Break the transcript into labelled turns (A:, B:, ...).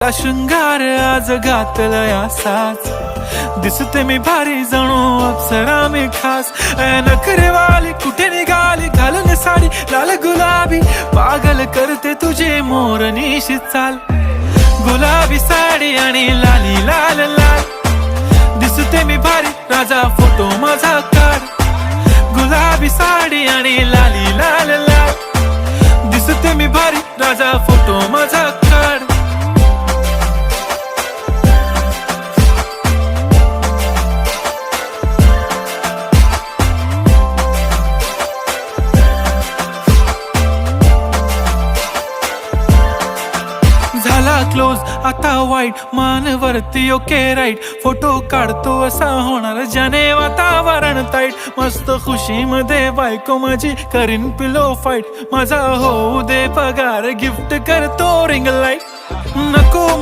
A: शृंगार आज घातलाय असाच, दिसते मी भारी जणू अप्सरा मी खास. नखरेवाली कुठे निघाली घालून साडी लाल गुलाबी, पागल करते तुझे मोरनीशी चाल. गुलाबी साडी आणि लाली लाल लाल, दिसते मी भारी राजा फोटो माझा काढ. गुलाबी साडी आणि लाली लाल लाल, दिसते मी भारी राजा फोटो माझा काढ. झाला क्लोज आता वाईट, मानवरती ओके राईट. फोटो काढतो असा होणार ज्याने वातावरण ताईट. मस्त खुशी मध्ये बायको माझी करीन पिलो फाईट. माझा होऊ दे पगार गिफ्ट करतो रिंग लाईट. नको